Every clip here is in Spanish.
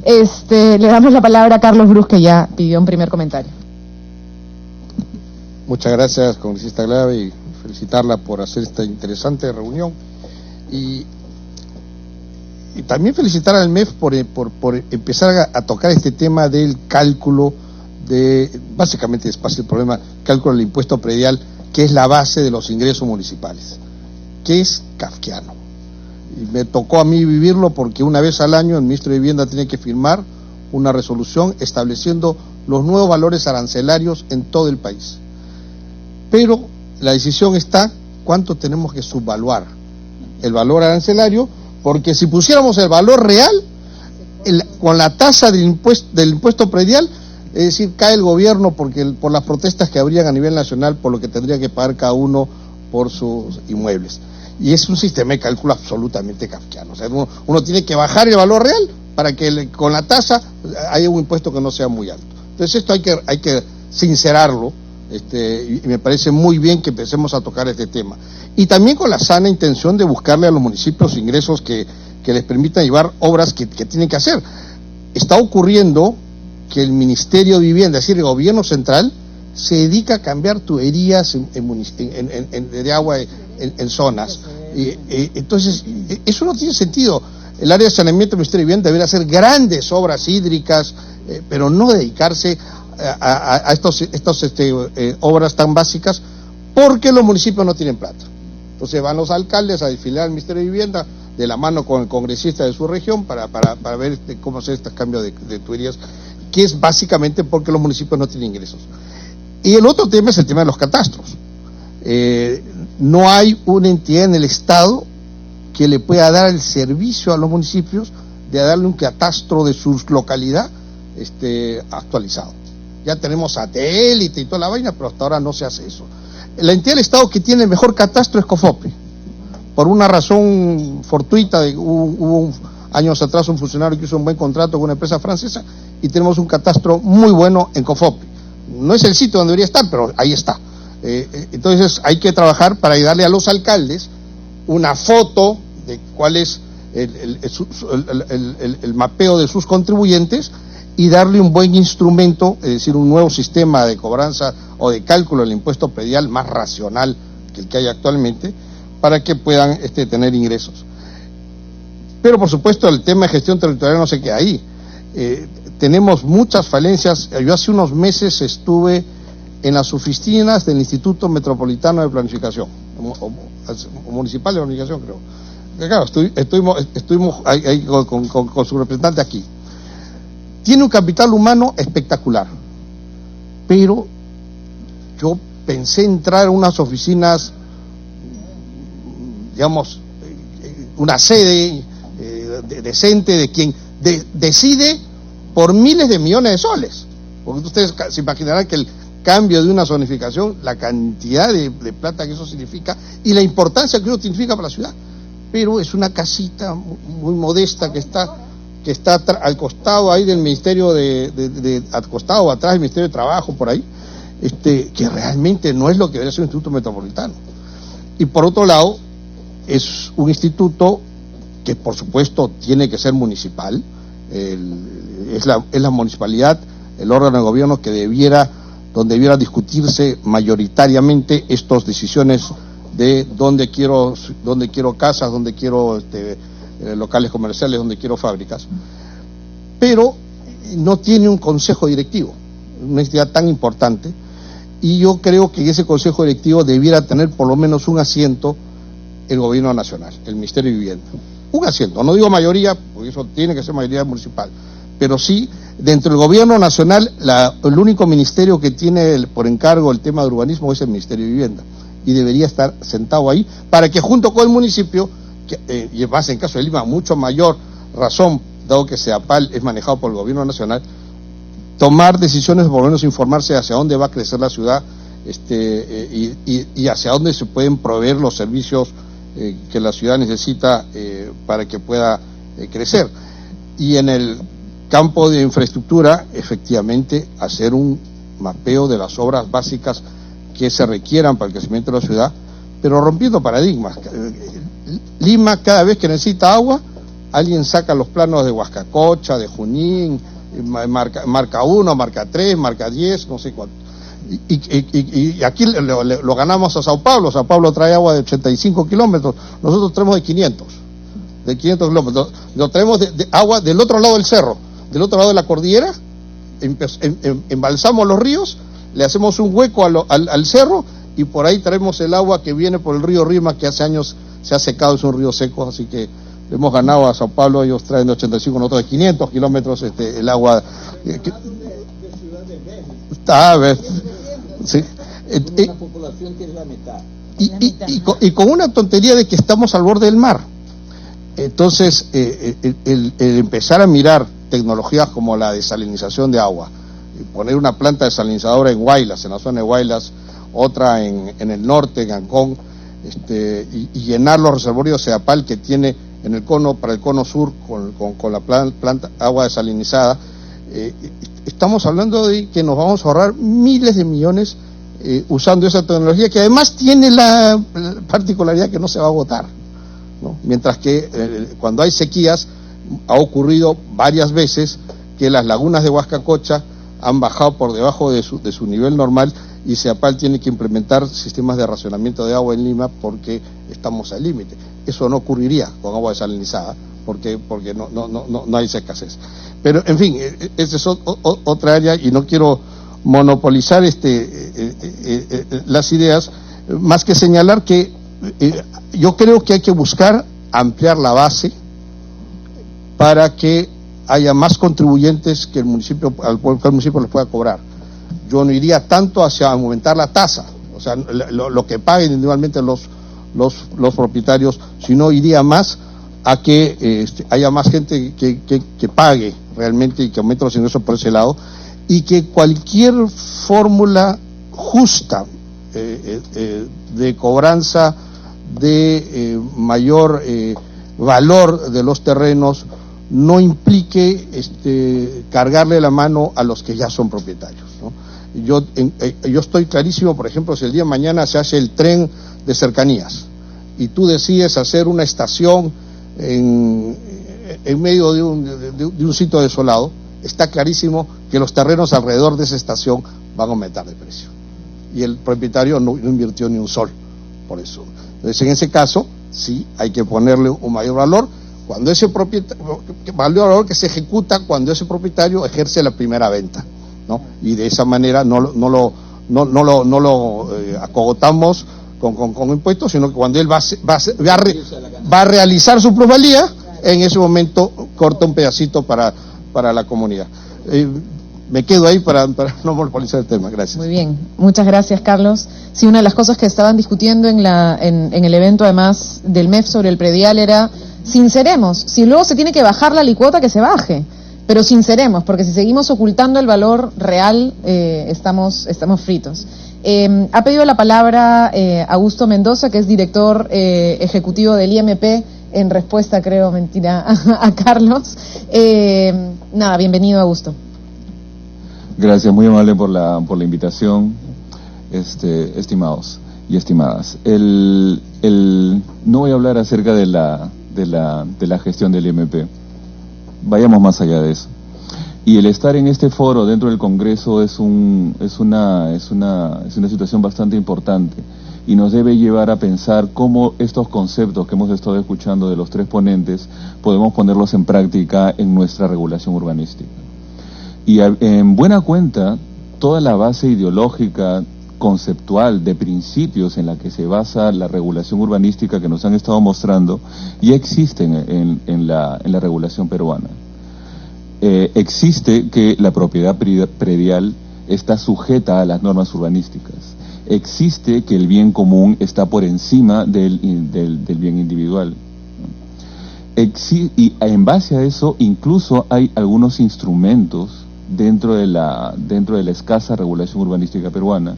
Le damos la palabra a Carlos Brus, que ya pidió un primer comentario. Muchas gracias, congresista Glave, y felicitarla por hacer esta interesante reunión. Y también felicitar al MEF por empezar a tocar este tema del cálculo básicamente es fácil el problema, cálculo del impuesto predial, que es la base de los ingresos municipales, que es kafkiano. Y me tocó a mí vivirlo porque una vez al año el ministro de Vivienda tiene que firmar una resolución estableciendo los nuevos valores arancelarios en todo el país. Pero la decisión está cuánto tenemos que subvaluar el valor arancelario, porque si pusiéramos el valor real, con la tasa del impuesto predial, es decir, cae el gobierno por las protestas que habrían a nivel nacional por lo que tendría que pagar cada uno por sus inmuebles. Y es un sistema de cálculo absolutamente kafkiano. O sea, uno tiene que bajar el valor real para que con la tasa haya un impuesto que no sea muy alto. Entonces esto hay que sincerarlo, y me parece muy bien que empecemos a tocar este tema. Y también con la sana intención de buscarle a los municipios ingresos que les permitan llevar obras que tienen que hacer. Está ocurriendo que el Ministerio de Vivienda, es decir, el gobierno central, se dedica a cambiar tuberías de agua en zonas. Entonces, eso no tiene sentido. El área de saneamiento del Ministerio de Vivienda debería hacer grandes obras hídricas, pero no dedicarse a estas obras tan básicas, porque los municipios no tienen plata. Entonces van los alcaldes a desfilar al Ministerio de Vivienda de la mano con el congresista de su región para ver cómo hacer este cambio de tuberías, que es básicamente porque los municipios no tienen ingresos. Y el otro tema es el tema de los catastros. No hay una entidad en el Estado que le pueda dar el servicio a los municipios de darle un catastro de su localidad actualizado. Ya tenemos satélite y toda la vaina, pero hasta ahora no se hace eso. La entidad del Estado que tiene el mejor catastro es COFOPE. Por una razón fortuita, hubo años atrás un funcionario que hizo un buen contrato con una empresa francesa y tenemos un catastro muy bueno en COFOPE. No es el sitio donde debería estar, pero ahí está. Entonces hay que trabajar para ayudarle a los alcaldes una foto de cuál es el mapeo de sus contribuyentes y darle un buen instrumento, es decir, un nuevo sistema de cobranza o de cálculo del impuesto predial más racional que el que hay actualmente, para que puedan tener ingresos. Pero por supuesto el tema de gestión territorial no se queda ahí. Tenemos muchas falencias. Yo hace unos meses estuve en las oficinas del Instituto Metropolitano de Planificación, o Municipal de Planificación, creo. Claro, estuvimos ahí con su representante aquí. Tiene un capital humano espectacular, pero yo pensé entrar a unas oficinas, digamos, una sede decente de quien decide por miles de millones de soles, porque ustedes se imaginarán que el cambio de una zonificación, la cantidad de plata que eso significa y la importancia que eso significa para la ciudad. Pero es una casita muy modesta que está al costado ahí del Ministerio al costado o atrás del Ministerio de Trabajo, por ahí, que realmente no es lo que debería ser un instituto metropolitano. Y por otro lado, es un instituto que por supuesto tiene que ser municipal. Es la municipalidad, el órgano de gobierno donde debiera discutirse mayoritariamente estas decisiones de dónde quiero casas, dónde quiero locales comerciales, dónde quiero fábricas, pero no tiene un consejo directivo, una entidad tan importante, y yo creo que ese consejo directivo debiera tener por lo menos un asiento el gobierno nacional, el Ministerio de Vivienda. Un asiento, no digo mayoría, porque eso tiene que ser mayoría municipal, pero sí, dentro del gobierno nacional, el único ministerio que tiene por encargo el tema de urbanismo es el Ministerio de Vivienda, y debería estar sentado ahí, para que junto con el municipio, y más en caso de Lima, mucho mayor razón, dado que CEAPAL es manejado por el gobierno nacional, tomar decisiones, por lo menos informarse hacia dónde va a crecer la ciudad, y hacia dónde se pueden proveer los servicios que la ciudad necesita para que pueda crecer. Y en el campo de infraestructura, efectivamente, hacer un mapeo de las obras básicas que se requieran para el crecimiento de la ciudad, pero rompiendo paradigmas. Lima, cada vez que necesita agua, alguien saca los planos de Huascacocha, de Junín, marca 1, marca 3, marca 10, no sé cuánto. Y aquí lo ganamos a Sao Paulo trae agua de 85 kilómetros, nosotros traemos de 500 kilómetros, lo traemos de agua del otro lado del cerro, del otro lado de la cordillera, embalsamos los ríos, le hacemos un hueco al cerro y por ahí traemos el agua que viene por el río Rima, que hace años se ha secado, es un río seco, así que hemos ganado a Sao Paulo, ellos traen de 85, nosotros de 500 kilómetros el agua. Sí. Una población que es la mitad. Y con una tontería de que estamos al borde del mar. Entonces, el empezar a mirar tecnologías como la desalinización de agua, poner una planta desalinizadora en Huaylas, en la zona de Huaylas, otra en el norte, en Ancón, y llenar los reservorios de Ceapal que tiene en el cono, para el cono sur, con la planta agua desalinizada. Estamos hablando de que nos vamos a ahorrar miles de millones usando esa tecnología, que además tiene la particularidad que no se va a agotar, ¿no? Mientras que cuando hay sequías ha ocurrido varias veces que las lagunas de Huascacocha han bajado por debajo de su nivel normal y Ceapal tiene que implementar sistemas de racionamiento de agua en Lima porque estamos al límite. Eso no ocurriría con agua desalinizada porque no hay esa escasez. Pero, en fin, esa es otra área y no quiero monopolizar las ideas, más que señalar que yo creo que hay que buscar ampliar la base para que haya más contribuyentes que el municipio, al cual el municipio les pueda cobrar. Yo no iría tanto hacia aumentar la tasa, o sea, lo que paguen individualmente los propietarios, sino iría más a que haya más gente que pague realmente y que aumente los ingresos por ese lado, y que cualquier fórmula justa de cobranza de mayor valor de los terrenos no implique cargarle la mano a los que ya son propietarios, ¿no? Yo estoy clarísimo, por ejemplo, si el día de mañana se hace el tren de cercanías y tú decides hacer una estación en medio de un sitio desolado, está clarísimo que los terrenos alrededor de esa estación van a aumentar de precio y el propietario no invirtió ni un sol por eso. Entonces, en ese caso sí hay que ponerle un mayor valor cuando ese valor que se ejecuta cuando ese propietario ejerce la primera venta, ¿no? Y de esa manera no lo acogotamos con impuestos, sino que cuando él va a realizar su plusvalía, en ese momento corta un pedacito para la comunidad. Me quedo ahí para no monopolizar el tema. Gracias. Muy bien, muchas gracias, Carlos. Sí, una de las cosas que estaban discutiendo en el evento, además del MEF sobre el predial, era sinceremos. Si luego se tiene que bajar la alicuota, que se baje, pero sinceremos, porque si seguimos ocultando el valor real, estamos fritos. Ha pedido la palabra Augusto Mendoza, que es director ejecutivo del IMP, en respuesta, creo, mentira, a Carlos. Nada, bienvenido, Augusto. Gracias, muy amable por la invitación, estimados y estimadas. No voy a hablar acerca de la gestión del IMP. Vayamos más allá de eso. Y el estar en este foro dentro del Congreso es una situación bastante importante y nos debe llevar a pensar cómo estos conceptos que hemos estado escuchando de los tres ponentes podemos ponerlos en práctica en nuestra regulación urbanística. Y en buena cuenta, toda la base ideológica, conceptual, de principios en la que se basa la regulación urbanística que nos han estado mostrando, ya existen en la regulación peruana. Existe que la propiedad predial está sujeta a las normas urbanísticas. Existe que el bien común está por encima del bien individual. Y en base a eso, incluso hay algunos instrumentos dentro de la escasa regulación urbanística peruana.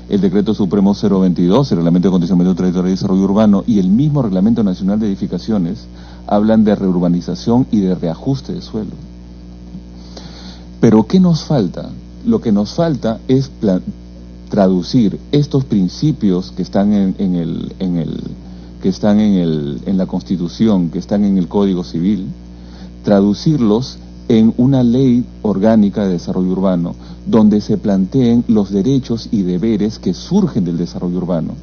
El Decreto Supremo 022, el Reglamento de Acondicionamiento Territorial y Desarrollo Urbano, y el mismo Reglamento Nacional de Edificaciones hablan de reurbanización y de reajuste de suelo. Pero ¿qué nos falta? Lo que nos falta es traducir estos principios que están que están en la Constitución, que están en el Código Civil, traducirlos en una ley orgánica de desarrollo urbano, donde se planteen los derechos y deberes que surgen del desarrollo urbano,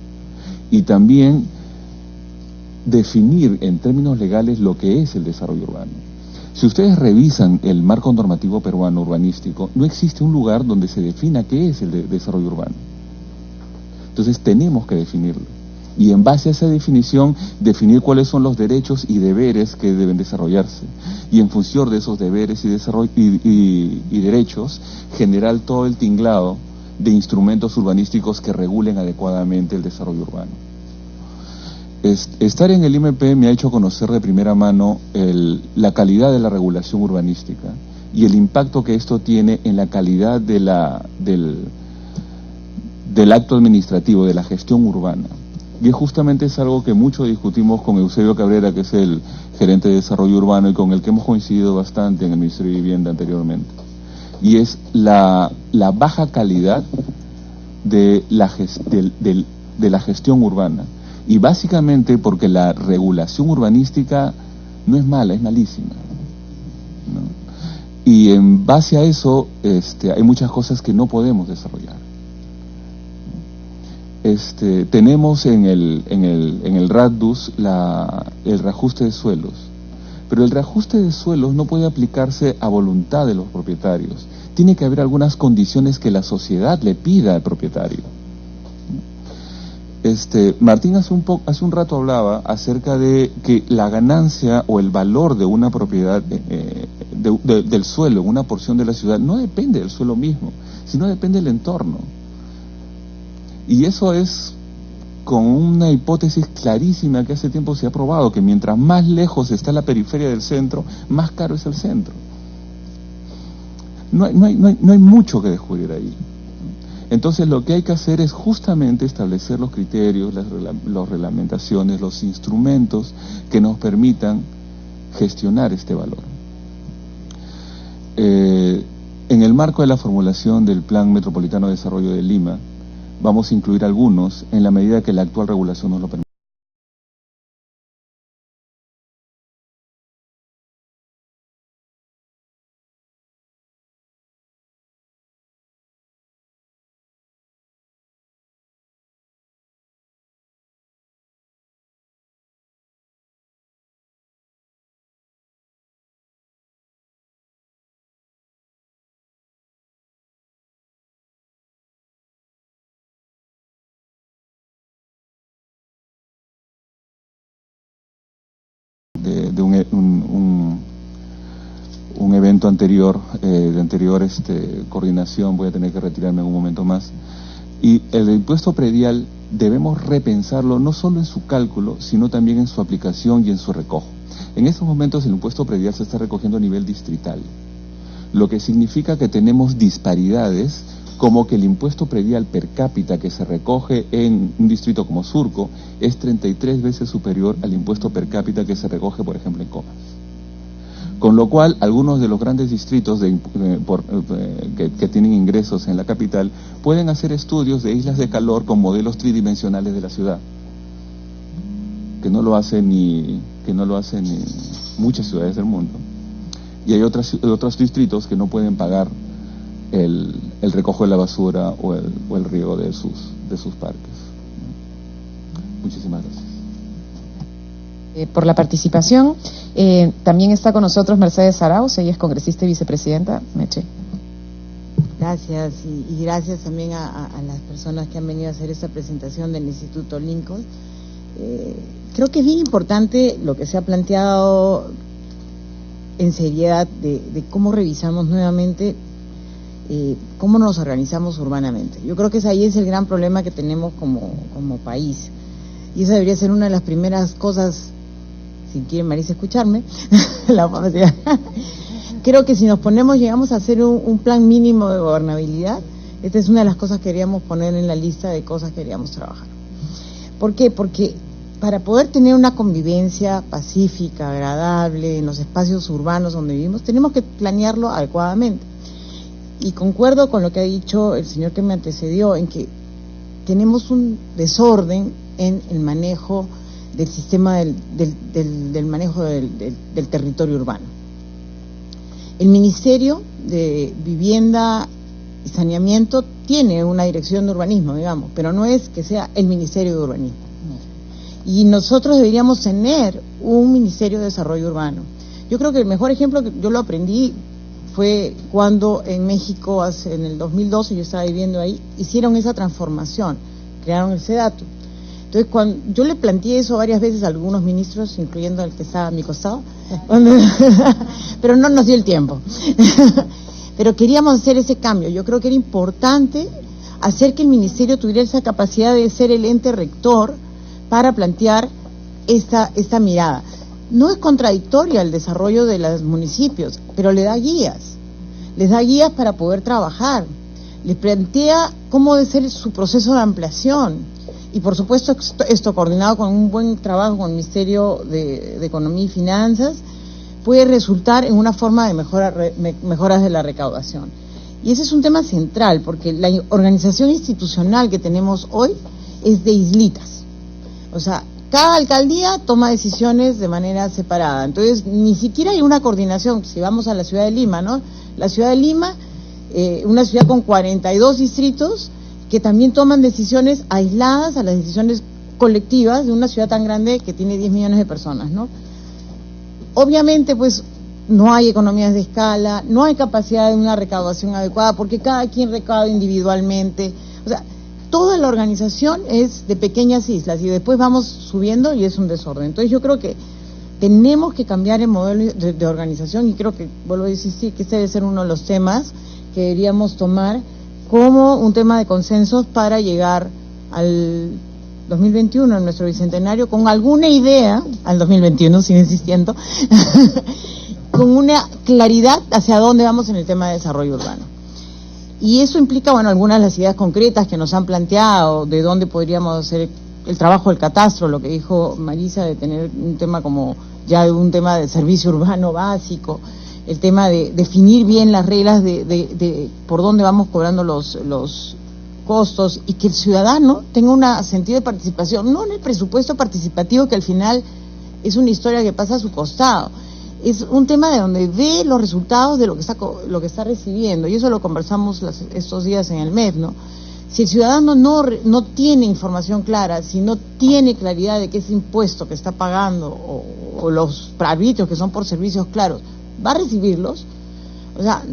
y también definir en términos legales lo que es el desarrollo urbano. Si ustedes revisan el marco normativo peruano urbanístico, no existe un lugar donde se defina qué es el desarrollo urbano. Entonces tenemos que definirlo. Y en base a esa definición, definir cuáles son los derechos y deberes que deben desarrollarse. Y en función de esos deberes y derechos, generar todo el tinglado de instrumentos urbanísticos que regulen adecuadamente el desarrollo urbano. Estar en el IMP me ha hecho conocer de primera mano la calidad de la regulación urbanística y el impacto que esto tiene en la calidad del acto administrativo, de la gestión urbana. Y justamente es algo que mucho discutimos con Eusebio Cabrera, que es el gerente de desarrollo urbano y con el que hemos coincidido bastante en el Ministerio de Vivienda anteriormente. Y es la baja calidad de la gestión urbana. Y básicamente porque la regulación urbanística no es mala, es malísima, ¿no? Y en base a eso hay muchas cosas que no podemos desarrollar. Tenemos en el RADDUS el reajuste de suelos, pero el reajuste de suelos no puede aplicarse a voluntad de los propietarios. Tiene que haber algunas condiciones que la sociedad le pida al propietario. Martín hace un rato hablaba acerca de que la ganancia o el valor de una propiedad del suelo, una porción de la ciudad, no depende del suelo mismo, sino depende del entorno. Y eso es con una hipótesis clarísima que hace tiempo se ha probado, que mientras más lejos está la periferia del centro, más caro es el centro. No hay mucho que descubrir ahí. Entonces lo que hay que hacer es justamente establecer los criterios, las reglamentaciones, los instrumentos que nos permitan gestionar este valor. En el marco de la formulación del Plan Metropolitano de Desarrollo de Lima, vamos a incluir algunos en la medida que la actual regulación nos lo permite. De un evento anterior, de anterior coordinación, voy a tener que retirarme en un momento más. Y el impuesto predial debemos repensarlo no solo en su cálculo, sino también en su aplicación y en su recojo. En estos momentos el impuesto predial se está recogiendo a nivel distrital, lo que significa que tenemos disparidades, como que el impuesto predial per cápita que se recoge en un distrito como Surco es 33 veces superior al impuesto per cápita que se recoge, por ejemplo, en Comas. Con lo cual, algunos de los grandes distritos que tienen ingresos en la capital pueden hacer estudios de islas de calor con modelos tridimensionales de la ciudad, que no lo hacen ni muchas ciudades del mundo. Y hay otros distritos que no pueden pagar el recojo de la basura o el riego de sus parques. Muchísimas gracias. Por la participación. También está con nosotros Mercedes Arauz, ella es congresista y vicepresidenta. Meche. Gracias, y gracias también a las personas que han venido a hacer esta presentación del Instituto Lincoln. Creo que es bien importante lo que se ha planteado en seriedad de cómo revisamos nuevamente cómo nos organizamos urbanamente. Yo creo que ahí es el gran problema que tenemos como país, y esa debería ser una de las primeras cosas, si quiere Marisa escucharme, creo que si nos llegamos a hacer un plan mínimo de gobernabilidad, esta es una de las cosas que queríamos poner en la lista de cosas que queríamos trabajar. ¿Por qué? Porque para poder tener una convivencia pacífica, agradable, en los espacios urbanos donde vivimos, tenemos que planearlo adecuadamente. Y concuerdo con lo que ha dicho el señor que me antecedió, en que tenemos un desorden en el manejo del sistema del manejo del territorio urbano. El Ministerio de Vivienda y Saneamiento tiene una dirección de urbanismo, digamos, pero no es que sea el Ministerio de Urbanismo. Y nosotros deberíamos tener un Ministerio de Desarrollo Urbano. Yo creo que el mejor ejemplo que yo lo aprendí fue cuando en México, en el 2012, yo estaba viviendo ahí, hicieron esa transformación, crearon el SEDATU. Entonces, cuando yo le planteé eso varias veces a algunos ministros, incluyendo el que estaba a mi costado, pero no nos dio el tiempo. Pero queríamos hacer ese cambio. Yo creo que era importante hacer que el ministerio tuviera esa capacidad de ser el ente rector para plantear esta mirada. No es contradictoria el desarrollo de los municipios, pero le da guías. Les da guías para poder trabajar. Les plantea cómo debe ser su proceso de ampliación. Y por supuesto esto coordinado con un buen trabajo con el Ministerio de Economía y Finanzas puede resultar en una forma de mejoras de la recaudación. Y ese es un tema central, porque la organización institucional que tenemos hoy es de islitas. O sea, cada alcaldía toma decisiones de manera separada. Entonces, ni siquiera hay una coordinación. Si vamos a la ciudad de Lima, ¿no? La ciudad de Lima, una ciudad con 42 distritos que también toman decisiones aisladas a las decisiones colectivas de una ciudad tan grande que tiene 10 millones de personas, ¿no? Obviamente, pues, no hay economías de escala, no hay capacidad de una recaudación adecuada, porque cada quien recauda individualmente. O sea, toda la organización es de pequeñas islas y después vamos subiendo y es un desorden. Entonces yo creo que tenemos que cambiar el modelo de organización y creo que, vuelvo a decir, sí, que este debe ser uno de los temas que deberíamos tomar como un tema de consensos para llegar al 2021, en nuestro bicentenario, con alguna idea, al 2021, sigo insistiendo, con una claridad hacia dónde vamos en el tema de desarrollo urbano. Y eso implica, bueno, algunas de las ideas concretas que nos han planteado, de dónde podríamos hacer el trabajo del catastro, lo que dijo Marisa, de tener un tema como ya un tema de servicio urbano básico, el tema de definir bien las reglas de por dónde vamos cobrando los costos y que el ciudadano tenga un sentido de participación, no en el presupuesto participativo que al final es una historia que pasa a su costado. Es un tema de donde ve los resultados de lo que está recibiendo, y eso lo conversamos estos días en el MEF, ¿no? Si el ciudadano no tiene información clara, si no tiene claridad de que ese impuesto que está pagando o los arbitrios que son por servicios claros, va a recibirlos, o sea,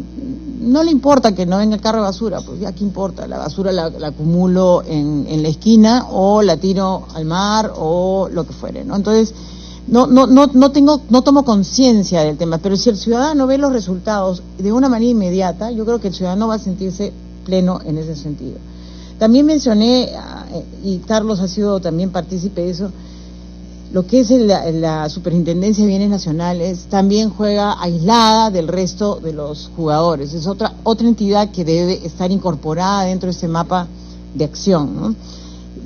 no le importa que no venga el carro de basura, pues ya qué importa, la basura la acumulo en la esquina o la tiro al mar o lo que fuere, ¿no? Entonces, no tomo conciencia del tema, pero si el ciudadano ve los resultados de una manera inmediata, yo creo que el ciudadano va a sentirse pleno en ese sentido. También mencioné, y Carlos ha sido también partícipe de eso, lo que es la Superintendencia de Bienes Nacionales también juega aislada del resto de los jugadores, es otra entidad que debe estar incorporada dentro de este mapa de acción, ¿no?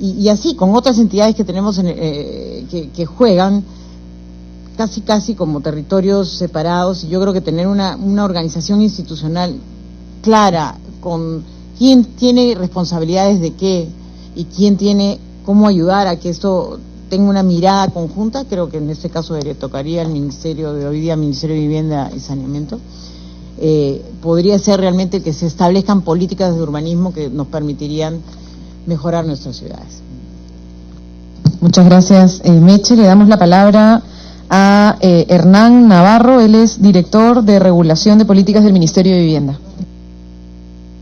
Y así, con otras entidades que tenemos que juegan casi como territorios separados, y yo creo que tener una organización institucional clara, con quién tiene responsabilidades de qué y quién tiene cómo ayudar a que esto tenga una mirada conjunta, creo que en este caso tocaría el Ministerio de Vivienda y Saneamiento. Podría ser realmente que se establezcan políticas de urbanismo que nos permitirían mejorar nuestras ciudades. Muchas gracias, Meche. Le damos la palabra a Hernán Navarro, él es director de Regulación de Políticas del Ministerio de Vivienda.